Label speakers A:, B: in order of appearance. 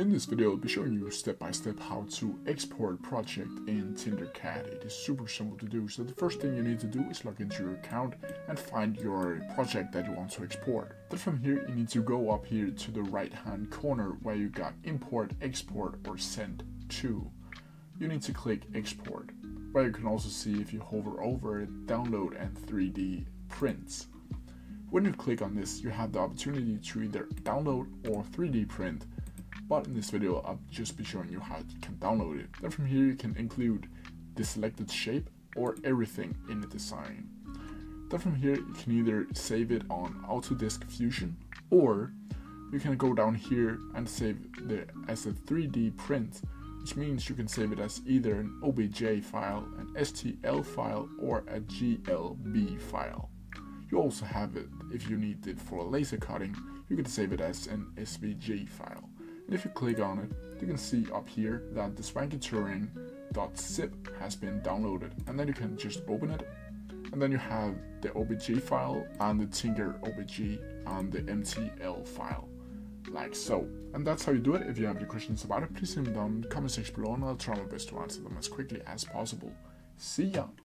A: In this video, I'll be showing you step by step how to export a project in TinderCad. It is super simple to do. So the first thing you need to do is log into your account and find your project that you want to export. Then from here, you need to go up here to the right hand corner where you got import, export or send to. You need to click export, where you can also see if you hover over it, download and 3D prints. When you click on this, you have the opportunity to either download or 3D print. But in this video, I'll just be showing you how you can download it. Then from here, you can include the selected shape or everything in the design. Then from here, you can either save it on Autodesk Fusion, or you can go down here and save it as a 3D print, which means you can save it as either an OBJ-file, an STL-file, or a GLB-file. You also have it, if you need it for laser cutting, you can save it as an SVG-file. And if you click on it, you can see up here that the swankytouring.zip has been downloaded, and then you can just open it, and then you have the OBJ-file and the Tinker OBJ and the MTL file, like so. And that's how you do it. If you have any questions about it, please leave them down in the comment section below, and I'll try my best to answer them as quickly as possible. See ya!